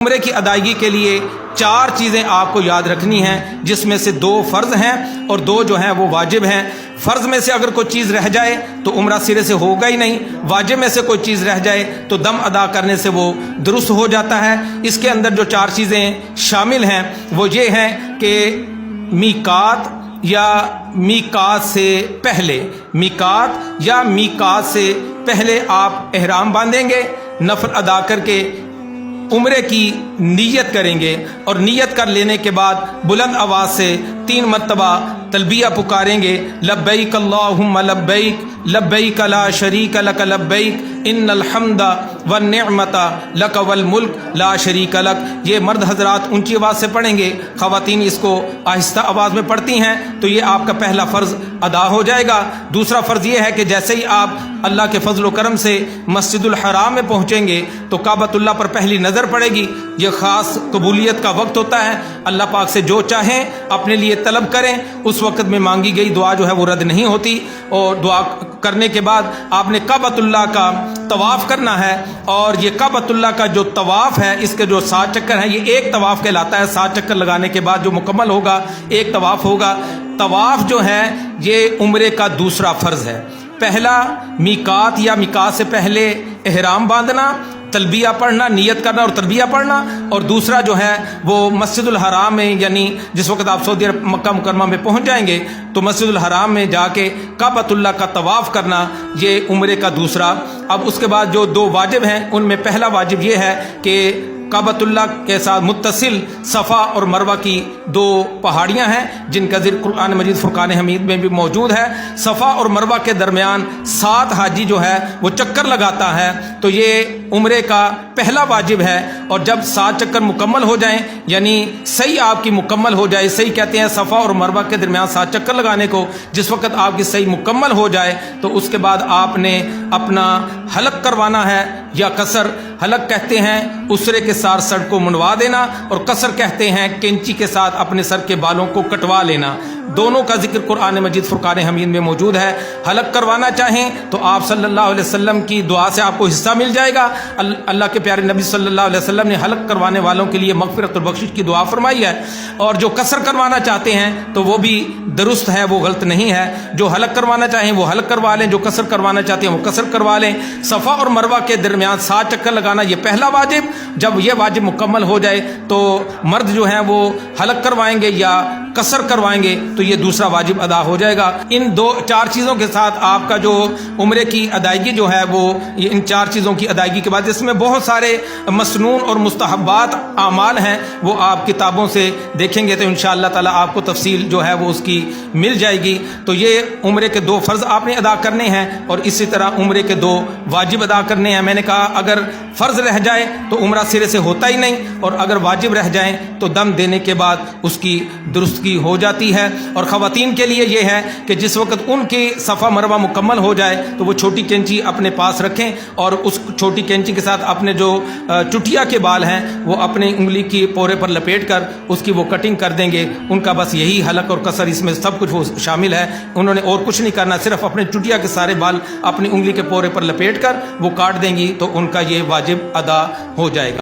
عمرے کی ادائیگی کے لیے 4 چیزیں آپ کو یاد رکھنی ہیں، جس میں سے 2 فرض ہیں اور 2 جو ہیں وہ واجب ہیں۔ فرض میں سے اگر کوئی چیز رہ جائے تو عمرہ سرے سے ہوگا ہی نہیں، واجب میں سے کوئی چیز رہ جائے تو دم ادا کرنے سے وہ درست ہو جاتا ہے۔ اس کے اندر جو 4 چیزیں شامل ہیں وہ یہ ہیں کہ میقات یا میقات سے پہلے، میقات یا میقات سے پہلے آپ احرام باندھیں گے، نفل ادا کر کے عمرے کی نیت کریں گے، اور نیت کر لینے کے بعد بلند آواز سے 3 مرتبہ تلبیہ پکاریں گے، لبیک اللہم لبیک لبیک لا شریک لک لبیک ان الحمد والنعمت لک والملک لا شریک لک۔ یہ مرد حضرات اونچی آواز سے پڑھیں گے، خواتین اس کو آہستہ آواز میں پڑھتی ہیں، تو یہ آپ کا پہلا فرض ادا ہو جائے گا۔ دوسرا فرض یہ ہے کہ جیسے ہی آپ اللہ کے فضل و کرم سے مسجد الحرام میں پہنچیں گے تو کعبۃ اللہ پر پہلی نظر پڑے گی۔ یہ خاص قبولیت کا وقت ہوتا ہے، اللہ پاک سے جو چاہیں اپنے لیے طلب کریں، اس وقت میں مانگی گئی دعا جو ہے وہ رد نہیں ہوتی۔ اور دعا کرنے کے بعد آپ نے کعبۃ اللہ کا طواف کرنا ہے، اور یہ کعبۃ اللہ کا جو طواف ہے اس کے جو 7 چکر ہیں، یہ ایک طواف کہلاتا ہے۔ 7 چکر لگانے کے بعد جو مکمل ہوگا ایک طواف ہوگا۔ طواف جو ہے یہ عمرے کا دوسرا فرض ہے۔ پہلا میقات یا میقات سے پہلے احرام باندھنا، تلبیہ پڑھنا، نیت کرنا اور تلبیہ پڑھنا، اور دوسرا جو ہے وہ مسجد الحرام میں، یعنی جس وقت آپ سعودی عرب مکہ مکرمہ میں پہنچ جائیں گے تو مسجد الحرام میں جا کے کعبۃ اللہ کا طواف کرنا، یہ عمرے کا دوسرا۔ اب اس کے بعد جو 2 واجب ہیں ان میں پہلا واجب یہ ہے کہ کعبۃ اللہ کے ساتھ متصل صفا اور مروہ کی 2 پہاڑیاں ہیں جن کا ذکر قرآن مجید فرقان حمید میں بھی موجود ہے۔ صفا اور مروہ کے درمیان 7 حاجی جو ہے وہ چکر لگاتا ہے، تو یہ عمرے کا پہلا واجب ہے۔ اور جب 7 چکر مکمل ہو جائیں، یعنی صحیح آپ کی مکمل ہو جائے، صحیح کہتے ہیں صفا اور مروہ کے درمیان 7 چکر لگانے کو، جس وقت آپ کی صحیح مکمل ہو جائے تو اس کے بعد آپ نے اپنا حلق کروانا ہے یا قصر۔ حلق کہتے ہیں اسرے کے ساتھ سر کو منڈوا دینا، اور قصر کہتے ہیں کینچی کے ساتھ اپنے سر کے بالوں کو کٹوا لینا۔ دونوں کا ذکر قرآن مجید فرقان حمید میں موجود ہے۔ حلق کروانا چاہیں تو آپ صلی اللہ علیہ وسلم کی دعا سے آپ کو حصہ مل جائے گا۔ اللہ کے پیارے نبی صلی اللہ علیہ وسلم نے حلق کروانے والوں کے لیے مغفرت اور بخشش کی دعا فرمائی ہے۔ اور جو قصر کروانا چاہتے ہیں تو وہ بھی درست ہے، وہ غلط نہیں ہے۔ جو حلق کروانا چاہیں وہ حلق کروا لیں، جو قصر کروانا چاہتے ہیں وہ قصر کروا لیں۔ صفا اور مروہ کے درمیان 7 چکر لگانا یہ پہلا واجب۔ جب یہ واجب مکمل ہو جائے تو مرد جو ہیں وہ حلق کروائیں گے یا قصر کروائیں گے تو یہ دوسرا واجب ادا ہو جائے گا۔ ان 4 چیزوں کے ساتھ آپ کا جو عمرے کی ادائیگی جو ہے وہ ان 4 چیزوں کی ادائیگی کے بعد، اس میں بہت سارے مسنون اور مستحبات اعمال ہیں، وہ آپ کتابوں سے دیکھیں گے تو انشاءاللہ تعالی آپ کو تفصیل جو ہے وہ اس کی مل جائے گی۔ تو یہ عمرے کے 2 فرض آپ نے ادا کرنے ہیں، اور اسی طرح عمرے کے 2 واجب ادا کرنے ہیں۔ میں نے کہا اگر فرض رہ جائے تو عمرہ سرے سے ہوتا ہی نہیں، اور اگر واجب رہ جائیں تو دم دینے کے بعد اس کی درستگی ہو جاتی ہے۔ اور خواتین کے لیے یہ ہے کہ جس وقت ان کی صفا مروہ مکمل ہو جائے تو وہ چھوٹی کینچی اپنے پاس رکھیں، اور اس چھوٹی کینچی کے ساتھ اپنے جو چٹیا کے بال ہیں وہ اپنے انگلی کی پورے پر لپیٹ کر اس کی وہ کٹنگ کر دیں گے۔ ان کا بس یہی حلق اور قصر، اس میں سب کچھ وہ شامل ہے، انہوں نے اور کچھ نہیں کرنا، صرف اپنے چٹیا کے سارے بال اپنی انگلی کے پورے پر لپیٹ کر وہ کاٹ دیں گی تو ان کا یہ واجب ادا ہو جائے گا۔